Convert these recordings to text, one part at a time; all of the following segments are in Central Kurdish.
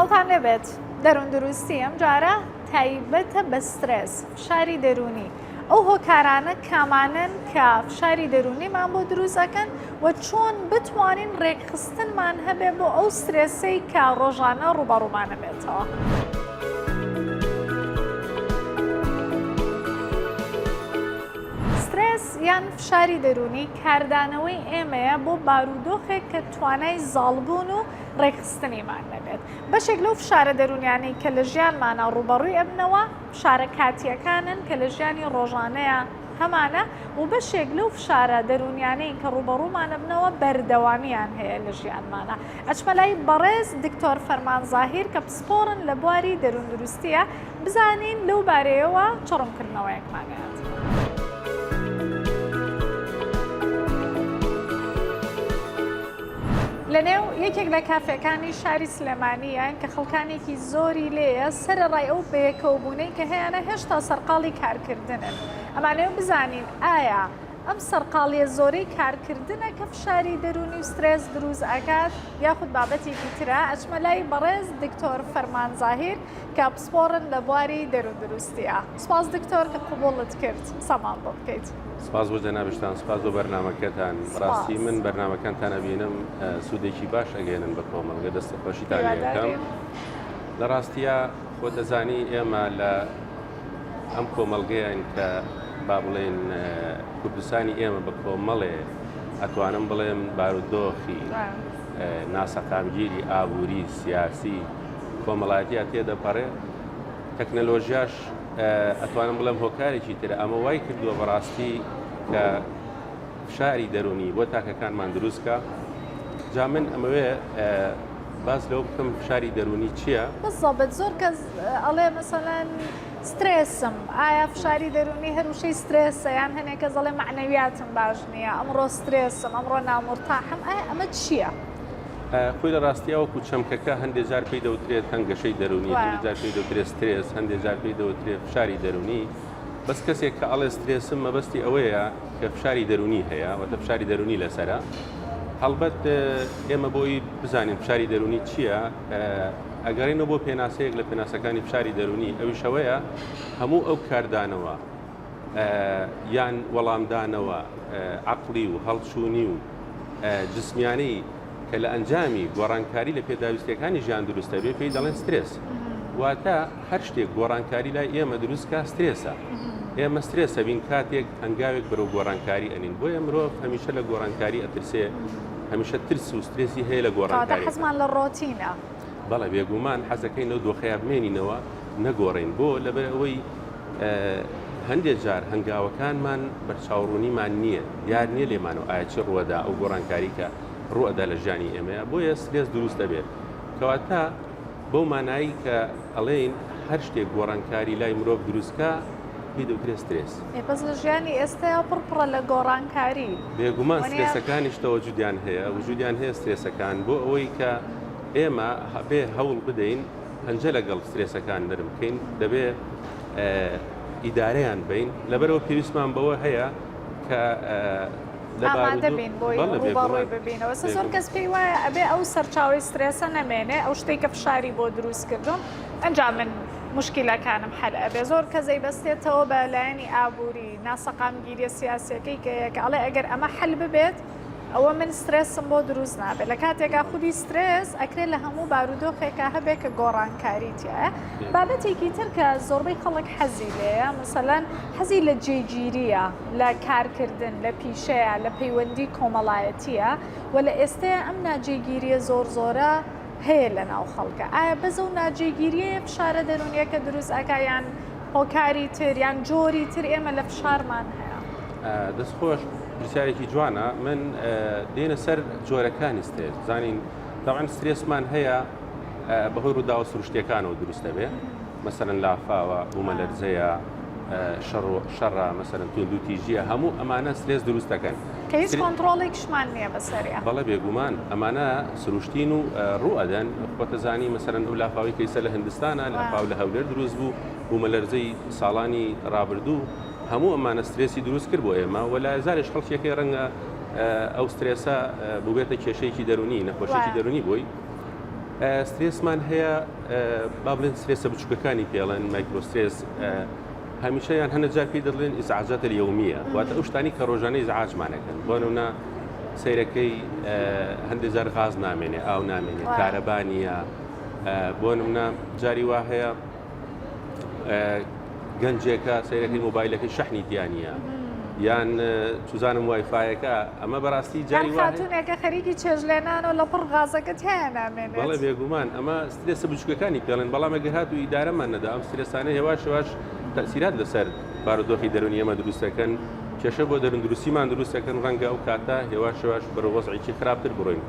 خەڵتان لێبێت دەروون دروستی ئەم جارە تایبەتە بە سترێس فشاری دەرونی ئەو هۆکارانە کامانن کە فشاری دەرونیمان بۆ دروستەکەن و چۆن بتوانین ڕێکخستنمان هەبێ بۆ ئەو سترێسەی کە ڕۆژانە ڕوبەڕوومانە بێتەوە. سترێس یان فشاری دەرونی کاردانەوەی ئێمەیە بۆ بارودۆخێک کە توانای زاڵبوون و ڕێکخستنیمان نەبێت. بەشێک لەو فشارە دەرونیانەی کە لە ژیانمانە ڕوبەڕووی ئەبنەوە فشارە کاتیەکانن کە لە ژیانی ڕۆژانەیە هەمانە و بەشێک لەو فشارە دەرونیانەی کە ڕوبەڕوومان ئەبنەوە بەردەوامیان هەیە لە ژیانمانە. ئەچمە لای بەڕێز دکتۆر فەرمان زاهیر کە پسپۆڕن لە بواری دەروون دروستیە بزانین لەو بارەیەوە چڕمکردنەوەیەکمانەیە. لەنێو یەکێک لە کافەکانی شاری سلێمانیان کە خەڵکانێکی زۆری لێیە سەرڕای ئەو بەیەکەوبوونەی کە هەیەە هێشتا سەرقاڵی کارکردنن. ئەمانەوە بزانین ئایا ئەم سەرقاڵیە زۆرەی کارکردنە کە فشاری دەرونی و سترێس دروست ئەکات یاخود بابەتێکی ترە. ئەچمە لای بەڕێز دکتۆر فەرمان زاهیر کە پسپۆڕن لە بواری دەروون دروستیە. سپاس دکتۆر کە قبوڵت کرد سامان بۆ بکەیت. سپاس بۆ جەنابشتان، سپاس بۆ بەرنامەکەتان. ڕاستی من بەرنامەکانتان ئەبینم سوودێکی باش ئەگەێنن بە کۆمەڵگە دەستەخۆشیتان یەکەم. لە ڕاستیە خۆ دەزانی ئێمە لە ئەم کۆمەڵگەیان کە با بڵێن کوردستانی ئێمە بە کۆمەڵێ ئەتوانم بڵێم بارودۆخی ناسەقامگیری ئابووری سیاسی کۆمەڵایەتیە تێدەپەڕێ تەکنەلۆژیاش ئەتوانم بڵێم هۆکارێکی ترە. ئەمە وای کردووە بەڕاستی کە فشاری دەرونی بۆ تاکەکانمان دروستکە. جا من ئەمەوێ باز لەو بکەم فشاری دەرونی چییە؟ بەزەبێت زۆر کەس ئەڵێ مەسەلەن سترێسم، ئایا فشاری دەرونی هەروشەی سترێسە یان هەنێک کەس ئەڵێ معنەویاتم باش نییە، ئەمڕۆ سترێسم، ئەمڕۆ نامورتاحم، ئایا ئەمە چییە؟ خۆی لە ڕاستیەوەکو چەمکەکە هەندێک جار پێی دەوترێت هەنگەشەی دەرونی، هەندێک جار پێی دەوترێت سترێس، هەندێک جار پێی دەوترێت فشاری دەرونی. بەس کەسێک کە ئەڵێ سترێسم مەبەستی ئەوەیە کە فشاری دەرونی هەیە واتە فشاری دەرونی لەسەرە. هەڵبەت ئێمە بۆی بزانین فشاری دەرونی چییە ئەگەڕێنەوە بۆ پێناسەیەک لە پێناسەکانی فشاری دەرونی ئەویشەوەیە هەموو ئەو کاردانەوە یان وەڵامدانەوە عەقڵی و هەڵچوونی و جسمیانەی کە لە ئەنجامی گۆڕانکاری لە پێداویستەکانی ژیان دروستە بێ پێی دەڵێن سترێس. واتە هەر شتێک گۆڕانکاری لای ئێمە دروستکە سترێسە. ئێمە سترێسە بین کاتێک هەنگاوێک بەرەو گۆڕانکاری ئەنین. بۆیە مرۆڤ هەمیشە لە گۆڕانکاری ئەترسێ، هەمیشە ترس و سترێسی هەیە لە گۆڕانکاری. حەزمان لە ڕۆتینە. بەڵێ بێگومان حەزەکەین لەو دۆخەیە بمێنینەوە نەگۆڕین بۆ لەبەر ئەوەی هەندێک جار هەنگاوەکانمان بەرچاوڕوونیمان نییە، دیار نییە لێمانەوە ئایا چ ڕوەدا ئەو گۆڕانکاری کە ڕوەدا لە ژیانی ئێمەیە. بۆیە سترێس دروست دەبێت کەواتە بەو مانایی کە ئەڵێین هەر شتێک گۆڕانکاری لای مرۆڤ دروستکە پێی دەوترێت سترێس. بەس لە ژیانی ئێستایا پڕپڕە لە گۆڕانکاری. بێگومان سترێسەکانیشتەوە وجودیان هەیە، وجودیان هەیە سترێسەکان بۆ ئەوەی کە ئێمە بێ هەوڵ بدەین هەنجە لەگەڵ سترێسەکان دەرم بکەین، دەبێ ئیدارەیان بین. لەبەرەوە پێویستمان بەوە هەیە کە ئامادە بین بۆی ڕوبەڕووی ببینەوە. زۆر کەس پێی وایە ئەبێ ئەو سەرچاوی سترێسە نەمێنێ، ئەو شتێک کە فشاری بۆ دروستکردن ئەنجام من مشکلەکانم حەل ئەبێ. زۆر کەسەی بەستێتەوە بە لایەنی ئابووری ناسەقامگیریە سیاسیەکەی کە ئەڵێ ئەگەر ئەمە حەل ببێت ئەوە من سترێسم بۆ دروست نابێت. لە کاتێکا خودی سترێس ئەکرێت لە هەموو بارودۆخێکە هەبێ کە گۆڕانکاریتیە. بابەتێکی تر کە زۆربەی خەڵک حەزی لێیە مەسەلەن حەزی لە جێگیریە، لە کارکردن، لە پیشەیە، لە پەیوەندی کۆمەڵایەتیە و لە ئێستەیە ئەم ناجێگیریە زۆرە هەیە لە ناو خەڵکە. ئایا بەزە و ناجێگیریە فشارە دەرونیەکە دروست ئەکا یان هۆکاری تر یان جۆری تر ئێمە لە فشارمان هەیە؟ دەستخۆش پرسیارێکی جوانە. من دێنە سەر جۆرەکانی سترێس. زانین تاوان سترێسمان هەیە بەهۆی ڕووداوە سروشتیەکانەوە دروستە بێ، مەسەرەن لافاوە، بوومەلەرزەیە، شەڕە، مەسەرەن توندوتیژیە، هەموو ئەمانە سترێس دروست دەکەن کە هیچ کۆنتڕۆڵێکیشمان نییە بەسەریە. بەڵێ بێگومان ئەمانە سروشتین و ڕوئەدەن. خۆتەزانی مەسەرەن ئەو لافاوی کەیسە لە هەندستانە، لافاو لە هەولێر دروست بوو، بوومەلەرزەی ساڵانی ڕابردوو هەموو ئەمانە سترێسی دروست کرد بۆ ئێمە و لە هەزارێک خەڵکیەکەی ڕەنگە ئەو سترێسە ببێتە کێشەیەکی دەرونی، نەخۆشیێکی دەرونی بۆی. سترێسمان هەیە با بڵێن سترێسە بچووکەکانی پێڵێن مایکرۆسترێس هەمیشەیان هەنە جار پێی دەڵێن ئیزعاجات اليومية واتە ئەو شتانی کە ڕۆژانەی ئیزعاجمانەکەن بۆ نمونە سەیرەکەی هەندێک جار غاز نامێنێ ئاو نامێنێ کارەبا نیە بۆ نمونە جاری وا هەیە گەنجێکە سەیرەکەی مۆبایلەکەی شەحنی دیانە یان توزانم وایفایەکە ئەمە بەڕاستی جاری خاتونێکە خەریکی چێژلێنان و لە پڕ غازەکەت هەیە نامێنێت بەڵێ بێگومان ئەمە سترێسە بچووکەکانی پێڵێن بەڵام ئەگەر هات و ئیدارەمان نەدا ئەم سترێسانە هێواش هێواش تەسیرات لەسەر بارودۆخی دەرونی ئەمە دروستەکەن کێشە بۆ دەرونندروستیمان دروستەکەن ڕەنگە ئەو کاتە هێواش هێواش بەڕۆوەزعێکی خراپتر بڕۆین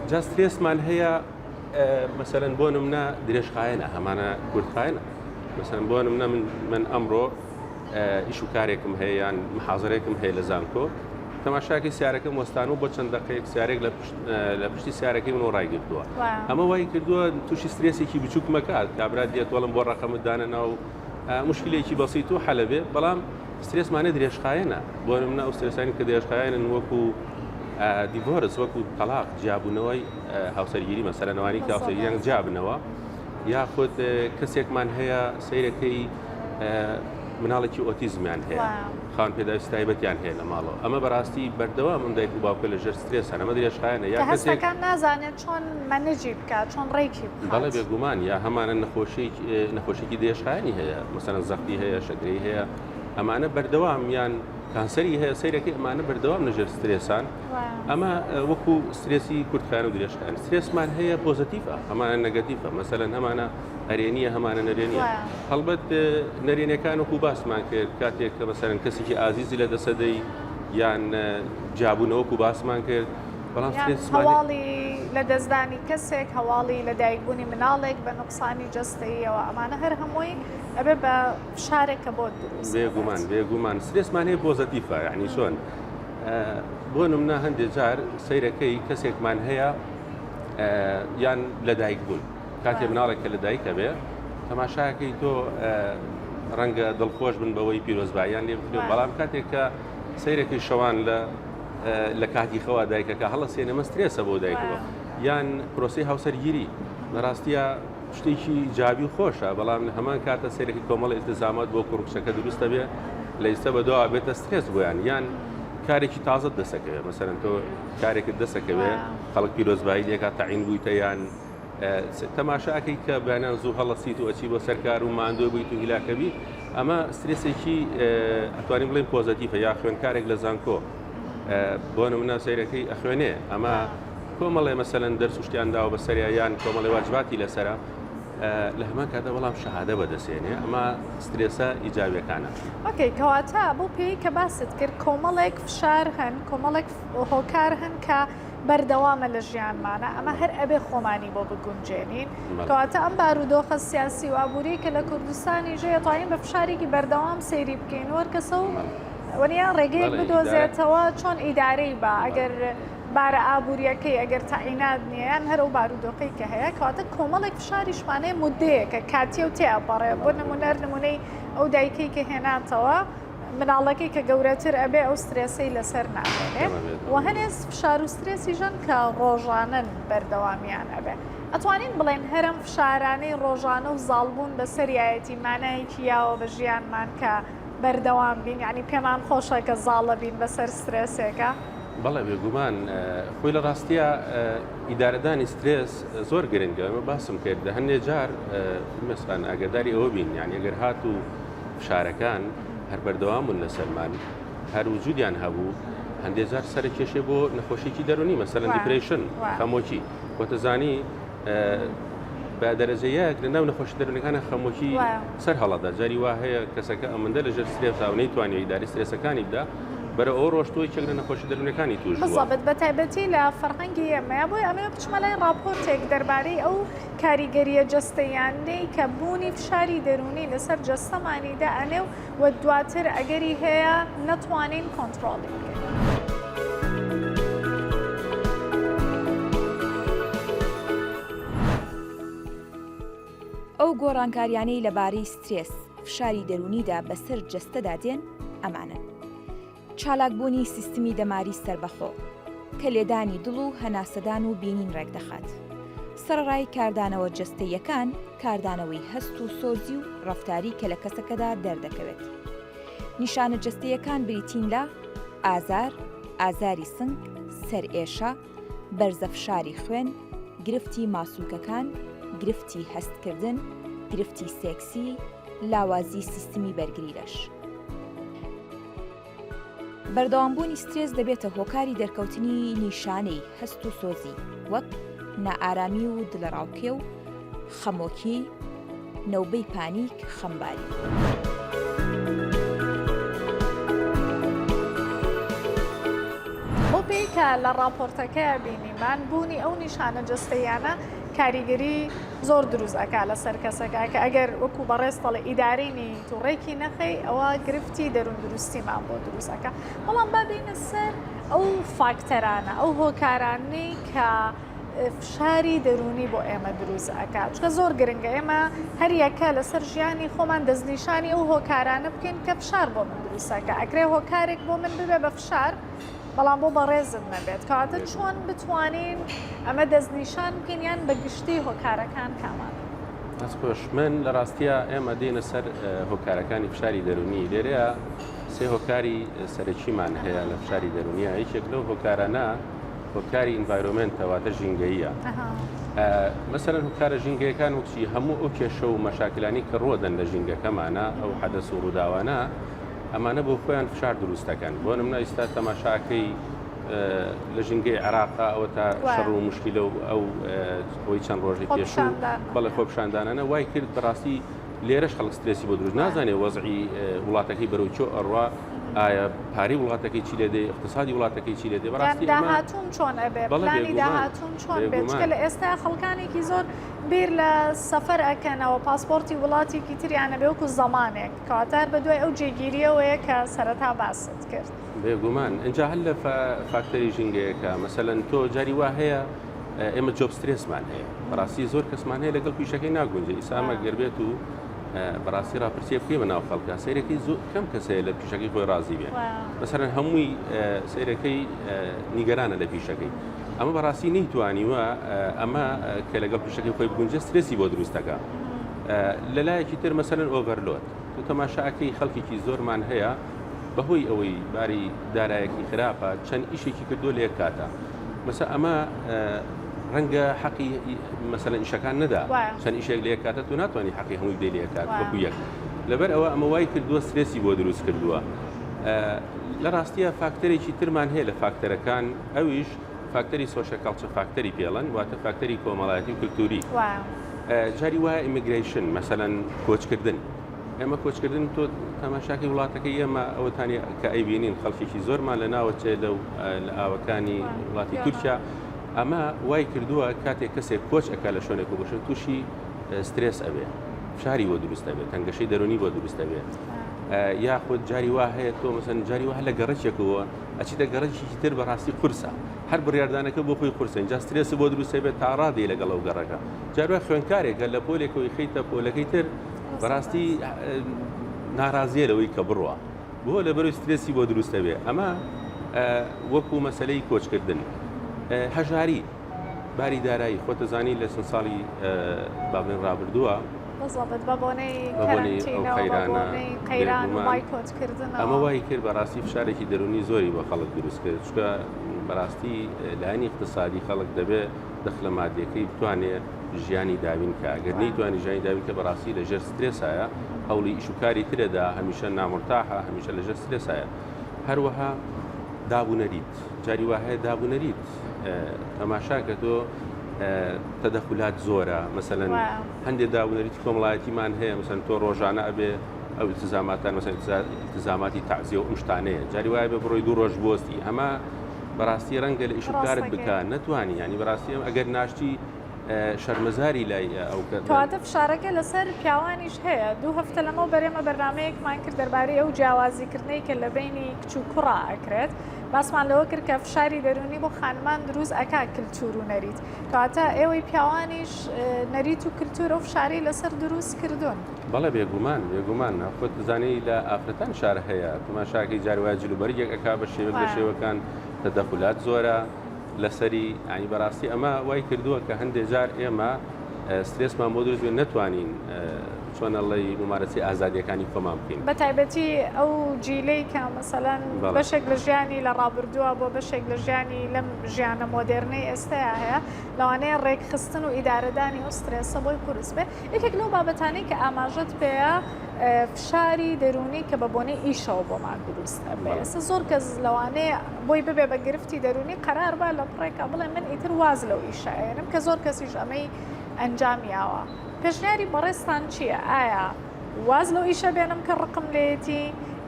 جا سترێسمان هەیە مەسەلەن بۆ نمونە درێژخایەنە هەمانە کورتخایەنە مەسەلەن بۆ نمونە من ئەمڕۆ ئیش و کارێکم هەیە یان محاضرێکم هەیە لە زانکۆ تەماشاکی سیارەکەم وەستان و بۆ چەند دقەیەک سیارێک لە پشتی سیارەکەی من ڕایگرتووە ئەمە وای کردووە تووشی سترێسێکی بچووک مەکات کابرا دێت وەڵم بۆ ڕقەمت دانە ناو مشکلێکی بەسیط و حەلەبێ بەڵام سترێسمانە درێژخایەنە بۆ نمونە ئەو سترێسانی کە درێژخایەنن وەکو دیڤۆرس وەکو تەلاق جیابوونەوەی هاوسەرگیری مەسەلەنەوانی کە هاوسەرگیریان جیابنەوە یاخود کەسێکمان هەیە سەیرەکەی مناڵێکی ئۆتیزمیان هەیە خاوەن پێداوی تایبەتیان هەیە لە ماڵەوە ئەمە بەڕاستی بەردەوام من دایک و باوکە لەژێر سترێسە ئەمە درێژخایەنە یا کەسەکان نازانێت چۆن مەنێجی بکات چۆن ڕێکی بەڵێ بێگومان یا هەمانە نەخۆشیێکی درێژخایەنی هەیە مەسەلەن زەختی هەیە شەکرەی هەیە ئەمانە بەردەوام یان کانسەری هەیە سەیرەکەی ئەمانە بەردەوام لەژێر سترێسان ئەمە وەکو سترێسی کورتخایەن و درێژخایەن سترێسمان هەیە پۆزتیڤە هەمانە نەگەتیڤە مەسەلەن هەمانە هەرێنیە هەمانە نەرێنیە هەڵبەت نەرێنەکان وەکو باسمان کرد کاتێک کە مەسەلەن کەسێکی ئازیزی لە دەسەدەی یان جابوونەوەکو باسمان کرد بەڵام هەواڵی لە دەستدانی کەسێک هەواڵی لە دایکبوونی مناڵێک بە نوقسانی جەستەیەوە ئەمانە هەر هەمووی ئەبێ بە فشارێکە بۆ دروست بێگومان سترێسمان هەیە پۆزتیڤە یعنی چۆن بۆ نمونە هەندێک جار سەیرەکەی کەسێکمان هەیە یان لە دایکبوون کاتێ مناڵێکە لە دایکە بێ تەماشاکەی تۆ ڕەنگە دڵخۆش بن بەوەی پیرۆزباییان لێ بکرێت بەڵام کاتێک کە سەیرەکەی شەوان لە کاتی خەوا دایکەکە هەڵەسێنەمە سترێسە بۆ دایکەوە یان پرۆسی هاوسەرگیری بەڕاستیە شتێکی جابی خۆشە بەڵام هەمان کاتە سەیرێکی کۆمەڵی ئیزدەزامات بۆ کوڕکچەکە دروستە بێ لە ئێستا بەدەوا بێتە سترێس بۆیان یان کارێکی تازت دەسەکەوێت مەسەرەن تۆ کارێکت دەسەکەوێت خەڵک پیرۆزبایی لێکا تەعین بوویتە یان تەماشاکەی کە بەیانیان زوو هەڵەسیت و ئەچی بۆ سەرکار و ماندووە بوویت و هیلاکەبی ئەمە سترێسێکی ئەتوانین بڵێن پۆزتیڤە یا خوێنکارێک لە زانکۆ بۆ نمونە سەیرەکەی ئەخوێنێ ئەمە کۆمەڵێ مەسەلەن دەرس و شتیاندا و بەسەریا یان کۆمەڵی واجباتی لەسرە لە هەمان کاتە بەڵام شەهادە بەدەسێنێ ئەمە سترێسە ئیجابیەکانە. ئۆکەی کەواتە بۆ پێی کە باست کرد کۆمەڵێک فشار هەن کۆمەڵێک هۆکار هەن کە بەردەوامە لە ژیانمانە ئەمە هەر ئەبێ خۆمانی بۆ بگونجێنین کەواتە ئەم بارودۆخە سیاسی و ئابووری کە لە کوردستانی ژێ توانین بە فشارێکی بەردەوام سەیری بکەین وەرکەسە و وەنیان ڕێگەی بدۆزێتەوە چۆن ئیدارەی بە ئەگەر بارە ئابوووریەکەی ئەگەر تەعینات نییان هەرو بارودۆخی کە هەیە کەواتە کۆمەڵێک فشاریشمانەیە مودەیە کە کاتی و تێپەڕێ بۆ نمونەی ئەو دایکەی کە هێناتەوە مناڵەکەی کە گەورەتر ئەبێ ئەو سترێسەی لەسەر نامێنێ و هەنێز فشار و سترێسی ژەن کە ڕۆژانن بەردەوامیان ئەبێ ئەتوانین بڵێن هەرم فشارانەی ڕۆژانە و زاڵبوون بە سەریایەتی مانایەکی یاوە بە ژیانمان کە بەردەوام بین یعنی پێمان خۆشە کە زاڵە بین بەسەر سترێسێکە بەڵێ بێگومان خۆی لە ڕاستیە ئیدارەدانی سترێس زۆر گرنگە ئەمە باسم کرد هەندێک جار مەسەلەن ئاگاداری ئەوە بین یعنی ئەگەر هات و فشارەکان هەر بەردەوامون لەسەرمان هەر وجودیان هەبوو هەندێک جار سەرکێشێ بۆ نەخۆشیی دەرونی مەسەلەن دیپرێشن خەمۆکی وەتەزانی بە دەرەجەیەک لە ناو نەخۆشی دەرونەکانە خەمۆکی سەر هەڵەدا جاری وا هەیە کەسەکە ئەمەندە لەژێر سترێسا و نەیتوانێت ئیداری سترێسەکانی بدا بەرە ئەو ڕۆژتۆی چەک لە نەخۆشی دەرونەکانی توش بزەبت بە تایبەتی لە فەرهەنگی ئێمەیە بۆی ئەمە بچمە لای راپۆرتێک دەربارەی ئەو کاریگەریە جەستەیانەی کە بوونی فشاری دەرونی لەسەر جەستەمانیدا ئەنێ و دواتر ئەگەری هەیە نەتوانین کۆنتڕۆڵی بکەین. ئەو گۆڕانکاریانەی لەبارەی سترێس فشاری دەرونیدا بەسەر جەستەدا دێن ئەمانن چالاکبوونی سیستمی دەماری سەربەخۆ کە لێدانی دڵ و هەناسەدان و بینین ڕێک دەخات سەرڕای کاردانەوە جەستەییەکان کاردانەوەی هەست و سۆزی و ڕەفتاری کە لە کەسەکەدا دەردەکەوێت. نیشانە جەستەییەکان بریتین لە ئازار، ئازاری سنگ، سەرئێشە، بەرزەفشاری خوێن، گرفتی ماسوولکەکان، گرفتی هەستکردن، گرفتی سێکسی، لاوازی سیستمی بەرگری لەش. بەردەوامبوونی سترێس دەبێتە هۆکاری دەرکەوتنی نیشانەی هەست و سۆزی وەک نائارامی و دڵەڕاوکێ و خەمۆکی، نەوبەی پانیک، خەمباری. بۆ پێی کە لە ڕاپۆرتەکەی بینیمان بوونی ئەو نیشانە جەستەییانە کاریگەری زۆر دروست ئەکا لەسەر کەسەکە کە ئەگەر وەکو بەڕێستەڵە ئیدارینی تووڕێکی نەخەی ئەوە گرفتی دەروون دروستیمان بۆ دروستەکە. بەڵام بابینە سەر ئەو فاکتەرانە، ئەو هۆکارانەی کە فشاری دەرونی بۆ ئێمە دروست ئەکات. چکە زۆر گرنگە ئێمە هەر یەکە لەسەر ژیانی خۆمان دەستنیشانی ئەو هۆکارانە بکەین کە فشار بۆ من دروستەکە. ئەکرێ هۆکارێک بۆ من ببێ بە فشار، بەڵام بۆ بەڕێزت نەبێت کەواتە چۆن بتوانین ئەمە دەستنیشان بکەین یان بە گشتی هۆکارەکان کامان. ئەسخۆش من لە ڕاستیە ئێمە دێنە سەر هۆکارەکانی فشاری دەرونی. لێرەیە سێ هۆکاری سەرەکیمان هەیە لە فشاری دەرونیە. یەکێک لەو هۆکارانە هۆکاری ئینڤایرۆمنتە، واتە ژینگەییە. مەسەرەن هۆکارە ژینگەیەکان وەکچی هەموو ئەو کێشە و مەشاکلانی کە ڕۆدەن لە ژینگەکەمانە، ئەو حەدەس و ڕووداوانە، ئەمانە بۆ خۆیان فشار دروستەکەن. بۆ نمونە ئێستا تەماشاکەی لە ژینگەی عێراقا ئەوە تا شەڕ و مشکیلە و ئەو بۆی چەند ڕۆژی پێشوو بەڵێ خۆپشاندانانە وای کرد بەڕاستی لێرەش خەڵک سترێسی بۆ دروست نازانێ وەزعی وڵاتەکەی بەرەوچۆ ئەڕوا، ئایا پارەی وڵاتەکەی چی لێ دێ، اقتصادی وڵاتەکەی چی لێ دێ، بەڕاستی داهاتوون چۆن ئەبێ، پلانی داهاتوون چۆن بێت. چکە لە ئێستا خەڵکانێکی زۆر بیر لە سەفەر ئەکەنەوە پاسپۆرتی وڵاتێکی تریانە بێ وەکو زەمانێک کەواتە بەدوای ئەو جێگیریەوەیە کە سەرەتا باست کرد. بێگومان اینجا هەر لە فاکتەری ژینگەیەکە مەسەلەن تۆ جاری وا هەیە ئێمە جۆب سترێسمان هەیە، بەڕاستی زۆر کەسمان هەیە لەگەڵ پیشەکەی ناگونجێ. ئیسامە گەربێت و بەڕاستی ڕاپرسیە بکەی بە ناو خەڵکە سەیرەکەی زۆر کەم کەسەیە لە پیشەکەی خۆی ڕازی بێ. مەسەرەن هەمووی سەیرەکەی نیگەرانە لە پیشەکەی. ئەمە بەڕاستی نەیتوانیوە ئەمە کە لەگەڵ پیشەکەی خۆی بگونجێ سترێسی بۆ دروستەکە. لەلایەکی تر مەسەرەن ئۆڤەرلۆد، تو تەماشاکەی خەڵکێکی زۆرمان هەیە بەهۆی ئەوەی باری دارایەکی خراپە چەند ئیشێکی کردو لە یەک کاتە. مەسە ئەمە ڕەنگە حەقی مەسەلەن ئیشەکان نەدا، چەند ئیشێک لە یەک کاتە تو ناتوانانی حەقی هەمووی بدەی لە یەک کات وەکو یەک. لەبەر ئەوە ئەمە وای کردووە سترێسی بۆ دروست کردووە. لە ڕاستیە فاکتەرێکی ترمان هەیە لە فاکتەرەکان، ئەویش فاکتەری سۆشیۆ کاڵچەر فاکتەری پێڵەن، واتە فاکتەری کۆمەڵایەتی و کلتوری. جاری وایە ئیمیگریشن، مەسەلەن کۆچکردن. ئێمە کۆچکردن تۆ تەماشاکەی وڵاتەکەی ئێمە ئەوەتانی کە ئەیبینین خەڵکێکی زۆرمان لە ناوەچێ لە ئاوەکانی وڵاتی تورکیا، ئەمە وای کردووە کاتێک کەسێک کۆچ ئەکا لە شوێنێک و بەشە تووشی سترێس ئەبێ، فشاری بۆ دروستە بێت، تەنگەشەی دەرونی بۆ دروستە بێت. یاخود جاری وا هەیە تۆ مەسەن جاری وا لە گەڕەکێکەوە ئەچیتە گەڕەکی تر بەڕاستی قورسە، هەر بڕیاردانەکە بۆ خۆی قورسە، اینجا سترێس بۆ دروستە بێت تا ڕادێ لەگەڵ ئەو گەڕەکە. جاری وا خوێندکارێکە لە پۆلێکەوەی خەیتە پۆلەکەی تر بەڕاستی ناڕازیە لەوەی کە بڕوە، بۆ لە بەروی سترێسی بۆ دروستە بێ. ئەمە وەکو مەسەلەی کۆچکردن. هەژاری باری دارایی خۆتەزانی لە چەند ساڵی بابن ڕابردووە بە بۆنەی قەیران و وای کۆچکردن، ئەمە وای کرد بەڕاستی فشارێکی دەرونی زۆری بە خەڵک دروست کرد، چکە بەڕاستی لایەنی اقتصادی خەڵک دەبێت دەخلە مادیەکەی بتوانێت ژیانی داوین کە ئەگەر نەیتوانی ژیانی داوین کە بەڕاستی لەژێر سترێسایە، هەوڵی ئیشوکاری ترەدا هەمیشە نامۆرتاحە، هەمیشە لەژێر سترێسایە. هەروەها دابوونەریت، جاری وا هەیە دابوونەریت، تەماشاکە تۆ تەدەخولات زۆرە، مەسەلەن هەندێک دابوونەریتی کۆمەڵایەتیمان هەیە، مەسەلەن تۆ ڕۆژانە ئەبێ ئەو التزاماتان مەسەلەن التزاماتی تەعزیە و ئەم شتانەیە، جاری وایە بێ بڕۆی 2 ڕۆژ بۆستی. ئەمە بەڕاستی ڕەنگە لە ئیشوکارت بکە نەتوانی، ینی بەڕاستی ئەگەر ناشتی شەرمەزاری لای ئەو کەواتە فشارەکە لەسەر پیاوانیش هەیە. 2 هەفتە لەمەوە بەرێمە بەرنامەیەکمان کرد دەربارەی ئەو جیاوازیکردنەی کە لە بینی کچ و کوڕا ئەکرێت، باسمان لەوە کرد کە فشاری دەرونی بۆ خانمان دروست ئەکا کلتور و نەریت، کەواتە ئێوەی پیاوانیش نەریت و کلتور و فشاری لەسەر دروست کردوون. بەڵێ بێگومان بێگومان خۆت بزانەی لە ئافرەتان شار هەیە، تەماشاکەی جاری وایە جلوبەرێک ئەکا بە شێوەک لە شێوەکان تەدەخولات زۆرە، لەسەری ینی بەڕاستی ئەمە وای کردووە کە هەندێک جار ئێمە سترێسمان بۆ دروست نەتوانین چۆنەڵی ممارەسی ئازادیەکانی خۆمان بکەین بە تایبەتی ئەو جیلەی کە مەسەلەن بەشێک لە ژیانی لە ڕابردووە بۆ بەشێک لە ژیانی لەم ژیانە مۆدێرنەی ئێستایا هەیە لەوانەیە ڕێکخستن و ئیدارەدانی و سترێسە بۆی قورس بێ یەکێک لەو بابەتانەی کە ئاماژەت پێەیە فشاری دەرونی کە بە بۆنەی ئیشەوە بۆمان دروستە بێ ئێستا زۆر کەس لەوانەیە بۆی ببێ بە گرفتی دەرونی قەرار با لە پڕێکە بڵێ من ئیتر واز لەو ئیشایەنم کە زۆر کەسیش ئەمەی ئەنجامیاوە پێشنیاری بەڕێستان چییە؟ ئایا واز لەو ئیشە بێنم کە ڕقم لێتی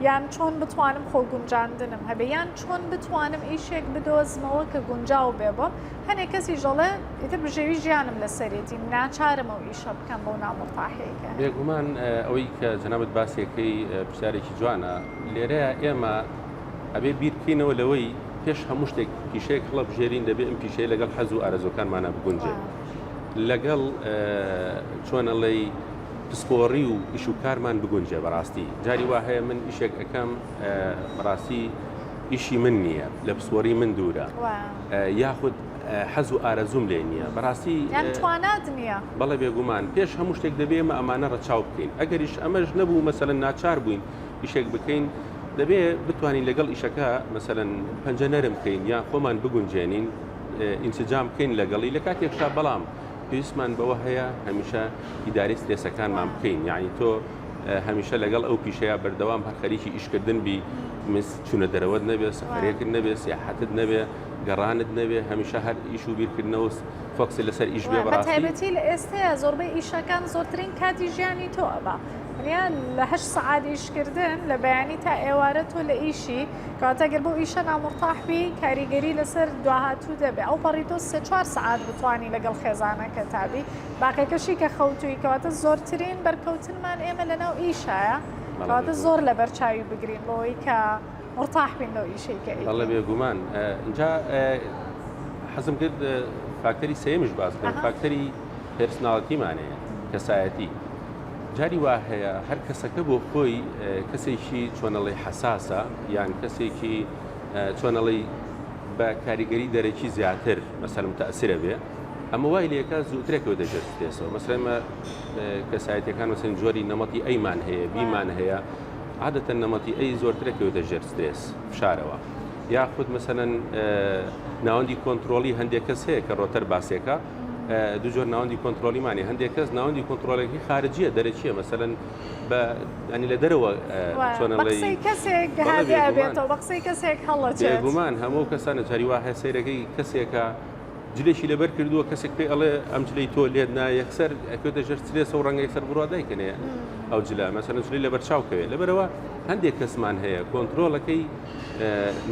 یان چۆن بتوانم خۆ گونجاندنم هەبێ یان چۆن بتوانم ئیشێک بدۆزمەوە کە گونجاو بێ بۆم هەنێک کەسی ژەڵێ ئیتر بژێوی ژیانم لەسەرێتی ناچارم ئەو ئیشە بکەم بۆ نامۆتاحەیەکە بێگومان ئەوەی کە جەنابەت باسیەکەی پرسیارێکی جوانە لێرەیە ئێمە ئەبێ بیرکەینەوە لەوەی پێش هەموو شتێک پیشەیەک هەڵە بژێرین دەبێت ئەم پیشەیە لەگەڵ حەز و ئارەزۆکانمانە بگونجێ لەگەڵ چۆنەڵی پسپۆڕی و ئیش و کارمان بگونجێ بەڕاستی جاری وا هەیە من ئیشێک ئەەکەم بەڕاستی ئیشی من نییە لە پسپۆری من دوورە یاخود حەز و ئارەزوم لێ نییە بەڕاستی توانات نییە بەڵێ بێگومان پێش هەموو شتێک دەبێمە ئەمانە ڕەچاو بکەین ئەگەریش ئەمەش نەبوو مەسەلەن ناچار بووین ئیشێک بکەین دەبێ بتوانین لەگەڵ ئیشەکە مەسەلەن پەنجەنەرم بکەین یا خۆمان بگونجێنین ئینسجام بکەین لەگەڵی لە کاتێکشا بەڵام پێویستمان بەوە هەیە هەمیشە ئیداری سترێسەکانمان بکەین یعنی تۆ هەمیشە لەگەڵ ئەو پیشەیە بەردەوام هەر خەریکی ئیشکردن بی چوونە دەرەوەت نەبێ سەفەرێکرد نەبێ سیاحەتت نەبێ گەڕانت نەبێ هەمیشە هەر ئیش و بیرکردنەوە فۆکسی لەسەر ئیش بێ بەڕاستی تایبەتی لە ئێستایا زۆربەی ئیشەکان زۆرترین کاتی ژیانی تۆ ئەبا لە 8 سەعات ئیشکردن لە بەیانی تا ئێوارە تۆ لە ئیشی کەواتەگەر بۆ ئیشە نامۆرتاحبی کاریگەری لەسەر دوهاتوو دەبێ ئەو پەڕی تۆ 3-4 سەعات بتوانانی لەگەڵ خێزانەکە تابی باقیەکەشی کە خەوتووی کەواتە زۆرترین بەرکەوتنمان ئێمە لەناو ئیشایە کەواتە زۆر لە بەرچاوی بگرین بۆی کە مرتاحبین لەو ئیشەیکە بەڵێ بێگومان اینجا حەزم کرد فاکتەری سێمش باز بکەم فاکتەری پێرسناڵەتیمانەیە کەسایەتی جاری وا هەیە هەر کەسەکە بۆ خۆی کەسێکی چۆنەڵی حەساسە یان کەسێکی چۆنەڵی بە کاریگەری دەرەکی زیاتر مەسەلم تەئسیرە بێ ئەمە وای لێکە زووترێکەوە دەژێت سترێسەوە مەسەلەن کەسایەتیەکان مەسەن جۆری نەمەتی ئەیمان هەیە بیمان هەیە عادەتەن نەمەتی ئەی زۆرترێکەوە دەژێت سترێس فشارەوە یاخود مەسەلەن ناوەندی کۆنتترۆلی هەندێک کەس هەیە کە ڕۆتەر باسێکە دوو جۆر ناوەندی کۆنتترۆلیمانی هەندێک کەس ناوەندی کۆنتترۆلێکی خارجیە دەرەچیە مەسەلەن ینی لە دەرەوە چۆنەڵی کەسێک هادێتەوە بە قسەی کەسێک هەڵەچێت بێگومان هەموو کەسانە جاری وا هەیە سەیرەکەی کەسێکە جلێکی لەبەر کردووە کەسێک پێی ئەڵێ ئەم جلەی تۆ لێت نا یەکسەر ئەکوێتە ژەر سترێسە و ڕەنگە یەکسەر بڕوادایکەنێ ئەو جلە مەسەلەن جلەی لەبەر چاوکەوێت لەبەرەوە هەندێک کەسمان هەیە کۆنتترۆلەکەی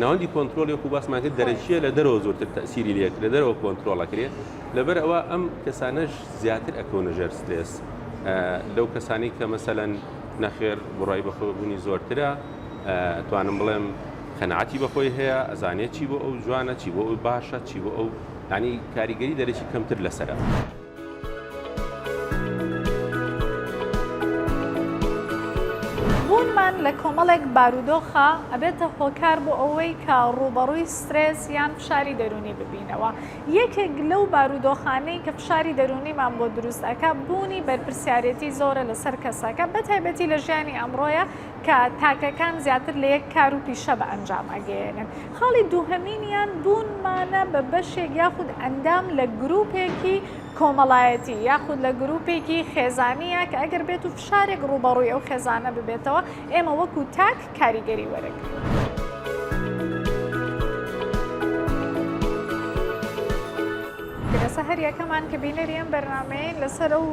ناوەندی کۆنتترۆلی وەکو باسمان کرد دەرەچیە لە دەرەوە زۆرتر تەئسیری لێک لە دەرەوە کۆنتترۆڵەکرێت لەبەر ئەوە ئەم کەسانەش زیاتر ئەکەونە ژەر سترێس لەو کەسانی کە مەسەلەن نەخێر بڕای بەخۆبوونی زۆرترە توانم بڵێم قەناعەتی بەخۆی هەیە ئەزانێت چی بۆ ئەو جوانە چی بۆ ئەو باشە چی بۆ ئەو ینی کاریگەری دەرەکی کەمتر لەسەرە بوونمان لە کۆمەڵێک بارودۆخە ئەبێتە هۆکار بۆ ئەوەی کە ڕوبەڕووی سترێس یان فشاری دەرونی ببینەوە یەکێک لەو بارودۆخانەی کە فشاری دەرونیمان بۆ دروست ئەکە بوونی بەرپرسیارەتی زۆرە لەسەر کەسەکە بەتایبەتی لە ژیانی ئەمڕۆیە کە تاکەکان زیاتر لە یەک کار و پیشە بە ئەنجام ئەگەێنن خاڵی دووهەمینیان بوونمانە بە بەشێک یاخود ئەندام لە گروپێکی کۆمەڵایەتی یاخود لە گروپێکی خێزانیە کە ئەگەر بێت و فشارێک ڕوبەڕووی ئەو خێزانە ببێتەوە ئێمە وەکو تاک کاریگەری وەرەگرین. لەسەر هەریەکەمان کە بینەریەم بەرنامەیە لەسەر ئەو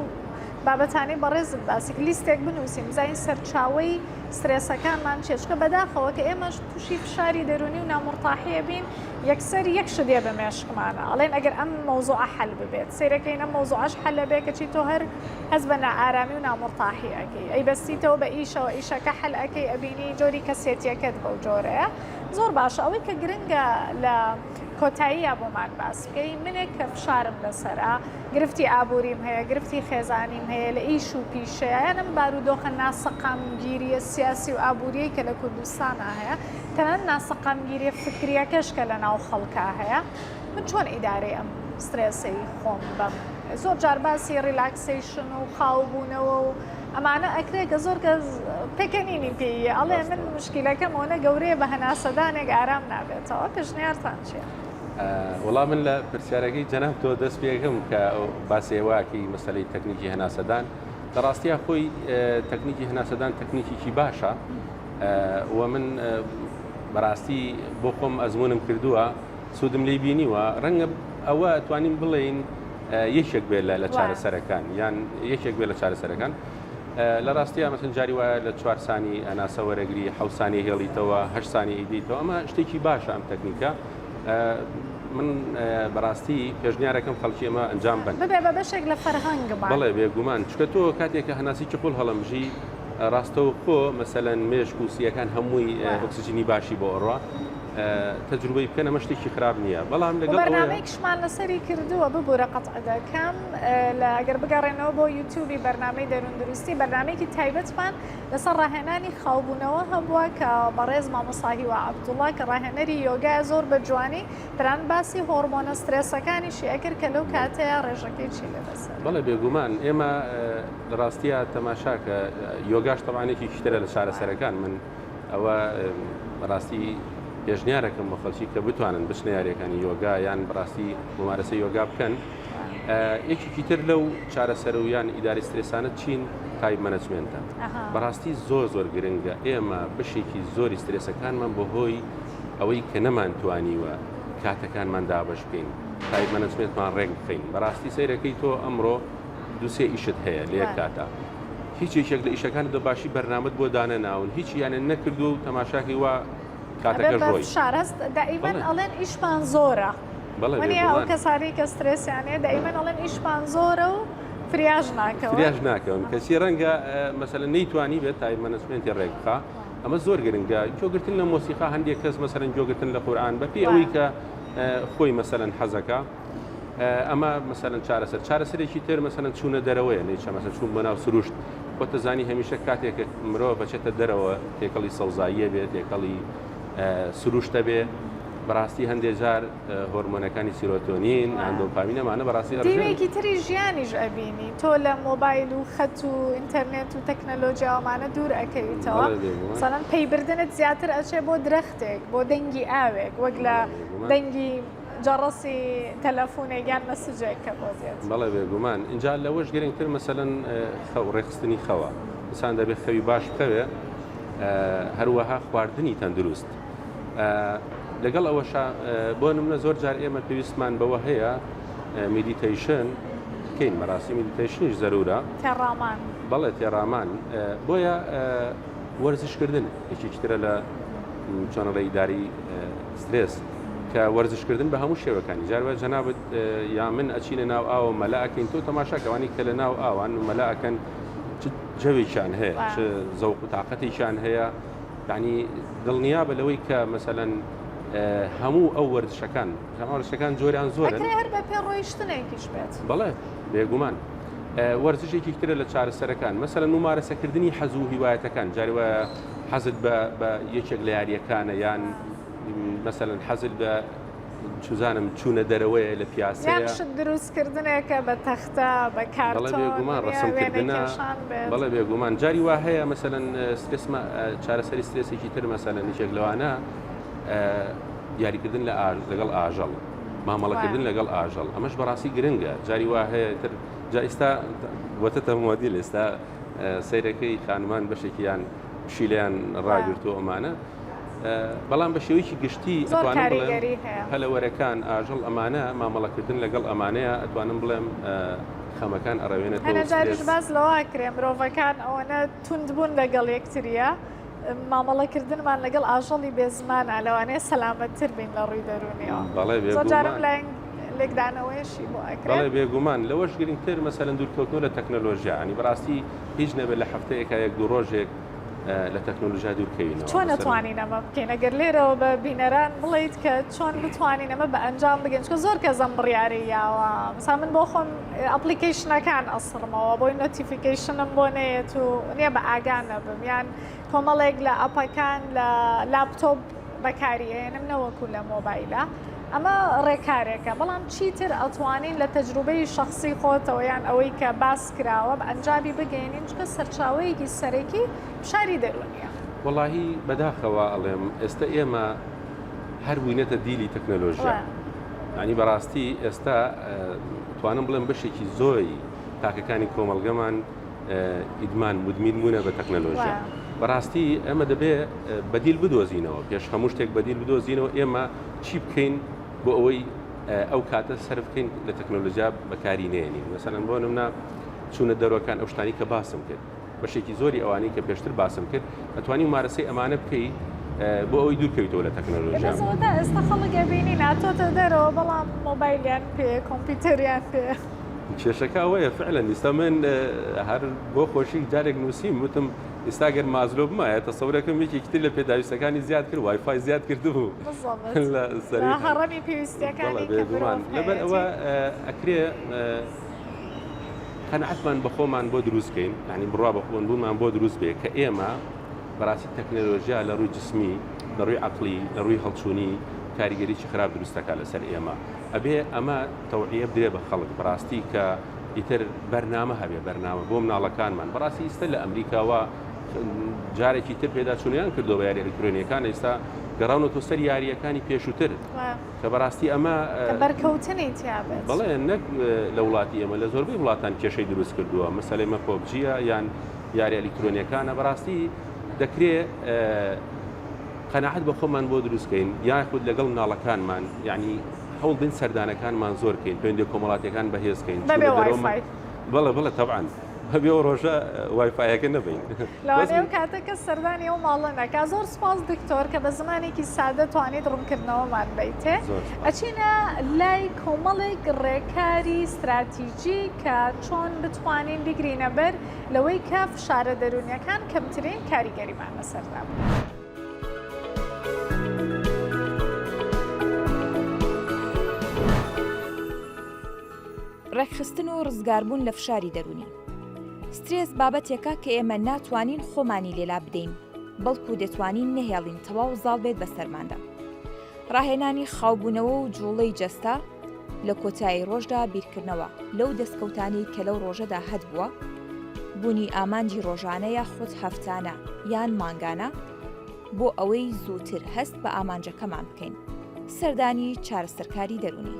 بابەتانی بەڕێز باسیک لیستێک بنووسین بزانین سەرچاوەی سترێسەکانمان چێشکە بەداخەوە کە ئێمەش تووشی فشاری دەرونی و نامۆرتاحیە بین یەکسەر یەک شدێ بە مێشکمانە ئەڵێن ئەگەر ئەم مەوزوعە حەل ببێت سیرەکەین ئەم مەوزوعەش حەلە بێ کەچی تۆ هەر هەز بە نائارامی و نامۆرتاحی ئەەکەی ئەی بەستیتەوە بە ئیشەوە ئیشەکە حەل ئەەکەی ئەبینی جۆری کەسێتیەکەت بەو جۆرەیە زۆر باشە ئەوەی کە گرنگە لە کۆتاییە بۆمان باس بکەی منێک کە فشارم لەسەرا گرفتی ئابووریم هەیە گرفتی خێزانیم هەیە لە ئیش و پیشەیە ئەم بارودۆخە ناسەقامگیریە سیاسی و ئابووریەی کە لە کوردستانە هەیە تەنانەت ناسەقامگیریە فکریەکەش کە لە ناو خەڵکە هەیە من چۆن ئیدارەی ئەم سترێسی خۆم بەم زۆر جار باسی ریلاکسیشن و خاوبوونەوە و ئەمانە ئەکرێت کە زۆر کەس پێکەنینی پێیە ئەڵێ من مشکلەکەم ئەوە گەورەیە بە هەناسەدانێک ئارام نابێتەوە پێشنیارتان چییە؟ وەڵام من لە پرسیارەکەی جەناب تۆ دەست پێکەم کە باسێواکی مەسەلەی تەکنیکی هەناسەدان لە ڕاستیە خۆی تەکنیکی هەناسەدان تەکنیکیی باشە و من بەڕاستی بۆ خۆم ئەزمونم کردووە سوودم لێی بینیوە ڕەنگە ئەوە توانین بڵێین یەکێک بێت لە چارەسەرەکان یان یەکێک بێت لە چارەسەرەکان لە ڕاستیە مەسن جاری وایە لە 4 سانی ئەناسە وەرەگری 7 سانی هێڵیتەوە 8 سانی ئیدیتەوە ئەمە شتێکی باشە ئەم تەکنیکە من بەڕاستی پێشنیارەکەم خەڵکی ئەمە ئەنجام بن ببێ بە بەشێک لە فەرهەنگمان بەڵێ بێگومان چکە تۆ کاتێککە هەناسی چقول هەڵەمژی ڕاستەوە خۆ مەسەلەن مێشک و سیەکان هەمووی ئۆکسجینی باشی بۆ ئەڕوا تەجروبەی بکەن ئەمە شتێکی خراپ نییە بەڵام لەگەڵ بەرنامەیەکشمان لەسەری کردووە ببوورە قەتعدەکەم ئەگەر بگەڕێنەوە بۆ یوتیوبی بەرنامەی دەروندروستی بەرنامەیەکی تایبەتمان لەسەر ڕاهێنانی خاوبوونەوە هەبووە کە بەڕێز مامۆساهی و عەبدوڵڵا کە ڕاهێنەری یۆگای زۆر بە جوانی تەنانەت باسی هۆرمۆنە سترێسەکانیشی ئەکرد کە لەو کاتەیە ڕێژەکەی چی لەبەسەر بەڵێ بێگومان ئێمە لە ڕاستیە تەماشاکە یۆگاش تەوانێکی شترە لە چارەسەرەکان من ئەوە بەڕاستی پێشنیارەکەم بە خەڵکی کە بتوانن بچنە یاریەکانی یۆگا یان بەڕاستی ممارەسە یۆگا بکەن یەکێکی تر لەو چارەسەرەویان ئیداری سترێسانە چین تایپ مەنەجمنتە بەڕاستی زۆر گرنگە ئێمە بەشێکی زۆری سترێسەکانمان بۆ هۆی ئەوەی کە نەمانتوانیوە کاتەکانمان دابەش بکەین تایپ مەنەجمنتمان ڕێک بخەین بەڕاستی سەیرەکەی تۆ ئەمڕۆ دووسێ ئیشت هەیە لە یەک کاتە هیچێک لە ئیشەکان دە باشی بەرنامەت بۆ دانە ناون هیچ یانە نەکردو و تەماشاکی وا کاتەکە ڕۆی شارەست دائیمەن ئەڵێن ئیشمان زۆرە منی ئەو کەسانی کە سترێسیانەیە دائیمەن ئەڵێن ئیشمان زۆرە و فریاژ ناکەون کەسی ڕەنگە مەسەلەن نەیتوانی بێت تایپ مەنەجمنتی ڕێک بخا ئەمە زۆر گرنگە جۆگرتن لە مۆسیقا هەندێک کەس مەسەلەن جۆگرتن لە قورئان بەپێی ئەوەی کە خۆی مەسەلەن حەزەکە ئەمە مەسەلەن چارەسەرێکی تر مەسەلەن چوونە دەرەوەیە نەیچە مەسەلەن چوون بە ناو سروشت خۆ تەزانی هەمیشە کاتێک مرۆڤ بەچێتە دەرەوە تێکەڵی سەوزاییە بێت تێکەڵی سروشتە بێ بەڕاستی هەندێک جار هۆرمۆنەکانی سیرۆتۆنین ئەندۆپامینەمانە بەڕاستی دیوێکی تری ژیانیش ئەبینی تۆ لە مۆبایل و خەت و ئینتەرنێت و تەکنەلۆژیاوانە دوور ئەەکەویتەوە سەڵەن پەیبردنت زیاتر ئەچێ بۆ درەختێک بۆ دەنگی ئاوێک وەک لە دەنگی جەڕەسی تەلەفۆنێک یان مەسجێک کە بۆ دێت بەڵێ بێگومان اینجا لەوەش گرنگتر مەسەلەن خەو ڕێخستنی خەوە ئینسان دەبێت خەوی باش بخەوێ هەروەها خواردنی تەندروست لەگەڵ ئەوەش بۆ نمونە زۆر جار ئێمە پێویستمان بەوە هەیە میدیتیشن بکەین مەراسی میدیتیشنیش زەرورە تێڕامان بەڵێ تێڕامان بۆیە وەرزشکردن یەکێکی ترە لە چۆنەڵی ئیداری سترێس کە وەرزشکردن بە هەموو شێوەکانی جاروە جەنابەت یا من ئەچینە ناو ئاوە مەلائەکەین تۆ تەماشاکەوانی کە لە ناو ئاوان و مەلائەکەن جەوێکیان هەیە زەوق و تااقەتێکیان هەیە یعنی دڵنیا بە لەوەی کە مەسەلەن هەموو ئەو وەرزشەکان وەرزشەکان جۆریان زۆرن هەر بە پێڕۆیشتنێکیش بێت بەڵێ بێگومان وەرزشێکی ترە لە چارەسەرەکان مەسەلەن ممارەسەکردنی حەز و هیوایەتەکان جاری وایە حەزت بە یەکێک لە یاریەکانە یان مەسەلەن حەزت بە چوزانم چوونە دەرەوەیە لە پیاسەیە شت دروستکردنێکە بە تەختە بە کارتۆن بێگومان ڕەسەمکردنە بەڵێ بێگومان جاری وا هەیە مەسەلەن سترێسمە چارەسەری سترێسێکی تر مەسەلەن یەکێک لەوانە یاریکردن لەگەڵ ئاژەڵ مامەڵەکردن لەگەڵ ئاژەڵ ئەمەش بەڕاستی گرنگە جاری وا هەیە تر جا ئێستا وەتە مۆدیل ئێستا سەیرەکەی خانمان بەشێکیان پشیلیان ڕاگرتو ئەمانە بەڵام بە شێوەیەکی گشتی ئەتوانم بڵێم هەلەوەرەکان ئاژەڵ ئەمانە مامەڵەکردن لەگەڵ ئەمانەیە ئەتوانم بڵێم خەمەکان ئەڕەوێنێت هەنەجاریش باس لەوە کرێ مرۆڤەکان ئەوەنە توندبوون لەگەڵ یەکتریە مامەڵەکردنمان لەگەڵ ئاژەڵی بێزمانە لەوانەیە سەلامەتتر بین لە ڕووی دەرونیەوە زۆرجارم لێکدانەوەیشی بۆ ئەکرێت بەڵێ بێگومان لەوەش گرنگتر مەسەلەن دوورکەوتنەوە لە تەکنەلۆژیا ینی بەڕاستی هیچ نەبێت لە هەفتەیەکە یەک دوو ڕۆژێک لە تەکنۆلۆژیا دوورکەوینەوە چۆن نەتوانین ئەمە بکەین ئەگەر لێرەوە بە بینەران بڵیت کە چۆن بتوانین ئەمە بە ئەنجام بگەین چکە زۆر کە زەم بڕیاری یاوە مثلا من بۆ خۆم ئەپلیکیشنەکان ئەسڕمەوە بۆی نۆتیفیکیشنم بۆ نەیەت و نییە بە ئاگان نەبم یان کۆمەڵێک لە ئەپەکان لە لاپتۆپ بەکاریێنم نەوەکو لە مۆبایلە ئەمە ڕێکارێکە بەڵام چیتر ئەتوانین لە تەجروبەی شخصی خۆتەوە یان ئەوەی کە باس کراوە بە ئەنجامی بگەێنین چکە سەرچاوەیەکی سەرەکی فشاری دەرونیە. وەڵاهی بەداخەوە ئەڵێم ئێستا ئێمە هەر بووینەتە دیلی تەکنەلۆژیا. ینی بەڕاستی ئێستا توانم بڵێم بەشێکی زۆری تاکەکانی کۆمەڵگەمان ئیدمان مدمین بوونە بە تەکنەلۆژیا. بەڕاستی ئەمە دەبێت بەدیل بدۆزینەوە پێش هەموو شتێک بەدیل بدۆزینەوە ئێمە چی بکەین بۆ ئەوەی ئەو کاتە سەر بکەین لە تەکنەلۆژیا بەکاری نێنین. مەسەڵەن بۆ نمونە چوونە دەرەوەکان ئەو شتانی کە باسم کرد بەشێکی زۆری ئەوانەی کە پێشتر باسم کرد ئەتوانی مارەسەی ئەمانە بکەی بۆ ئەوەی دوورکەویتەوە لە تەکنەلۆژیا. ئێستا خەڵک بینی ناتۆتە دەرەوە بەڵام مۆبایلیان پێ کۆمپیوتەریان پێ. کێشەکە ئەوەیە فعلا ئێستا من هەر بۆ خۆشی جارێک نووسیم وتم ئێستا گەر مازلۆ بمایە تەسەورەکەم یەکێکتر لە پێداویستەکانی زیاد کرد وایفای زیاد کردبوو هەڕەمی پێویستیەکانی لەبەر ئەوە ئەکرێ قەنەعەتمان بە خۆمان بۆ دروستکەین ینی بڕوا بە خۆن بوومان بۆ دروست بێ کە ئێمە بەڕاستی تەکنەلۆژیا لە ڕووی جسمی لە ڕووی عەقلی لە ڕووی هەڵچوونی کاریگەریی خراپ دروستەکە لەسەر ئێمە ئەبێ ئەمە تەوعیە بدرێ بە خەڵک بەڕاستی کە ئیتر بەرنامە هەبێ بەرنامە بۆ مناڵەکانمان بەڕاستی ئێستا لە ئەمریکاوە جارێکی تر پێداچوونیان کردەوە بە یاری ئەلکترۆنیەکان ئێستا گەڕاونەوە سەر یاریەکانی پێشووتر کە بەڕاستی ئەمە بەرکەوتنی تیابێت بەڵێ نەک لە وڵاتی ئێمە لە زۆربەی وڵاتان کێشەی دروست کردووە مەسەلەی مە پۆبجیە یان یاری ئەلکترۆنیەکانە بەڕاستی دەکرێت قەنەعەت بە خۆمان بۆ دروستکەین یاخود لەگەڵ مناڵەکانمان یعنی هەوڵ بدەین سەردانەکانمان زۆر بکەین پەیوەندی کۆمەڵاتیەکان بەهێزکەین بەڵێ تەبعاً هەبێ و ڕۆژە وایفایەکە نەبین لەوانەیە کاتێکە سەردانی ئەو ماڵە نەکا. زۆر سپاس دکتۆر کە بە زمانێکی سادە توانیت ڕوونکردنەوەمان بیتێ. ئەچینە لای کۆمەڵێک ڕێکاری استراتیژی کە چۆن بتوانین بگرینە بەر لەوەی کە فشارە دەرونیەکان کەمترین کاریگەریمان بەسەردا بوو. ڕێکخستن و ڕزگاربوون لە فشاری دەرونی. سترێس بابەتێکە کە ئێمە ناتوانین خۆمانی لێلا بدەین بەڵکو دەتوانین نەهێڵین تەواو زاڵ بێت بەسەرماندا. ڕاهێنانی خاوبوونەوە و جوڵەی جەستا لە کۆتایی ڕۆژدا بیرکردنەوە لەو دەستکەوتانی کە لەو ڕۆژەدا هەت بووە بوونی ئامانجی ڕۆژانە یاخود هەفتانە یان مانگانە بۆ ئەوەی زووتر هەست بە ئامانجەکەمان بکەین. سەردانی چارەسەرکاری دەرونی.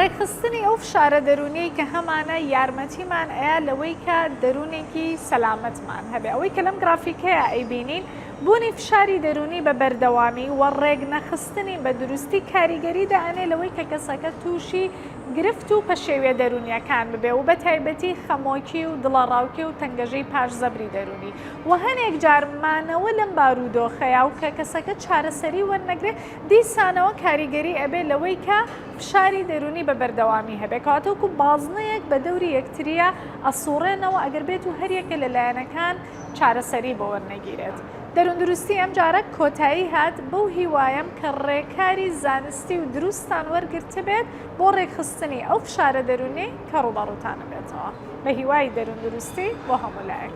ڕێکخستنی ئەو فشارە دەرونیی کە هەمانە یارمەتیمان ئەیە لەوەی کە دەرونێکی سەلامەتمان هەبێ. ئەوەی کە لەم گرافیکەیە ئەیبینین بوونی فشاری دەرونی بە بەردەوامی و ڕێک نەخستنی بە دروستی کاریگەری دەئەنێ لەوەی کە کەسەکە تووشی گرفت و پەشێویە دەرونیەکان ببێ و بە تایبەتی خەمۆکی و دڵەڕاوکی و تەنگەژەی پاش زەبری دەرونی و هەنێک جارمانەوە لەم بارودۆخەیە و کە کەسەکە چارەسەری وەرنەگرێت دیسانەوە کاریگەری ئەبێ لەوەی کە فشاری دەرونی بە بەردەوامی هەبێ کاتۆکو بازنەیەک بە دەوری یەکتریە ئەسوڕێنەوە ئەگەر بێت و هەریەکە لەلایەنەکان چارەسەری بۆ وەرنەگیرێت. دەروندروستی ئەم جارە کۆتایی هات بەو هیوایەم کە ڕێکاری زانستی و دروستان وەرگرت بێت بۆ ڕێکخستنی ئەو فشارە دەرونی کە ڕووبەڕووتانە بێتەوە بە هیوای دەروندروستی بۆ هەموو لایەک.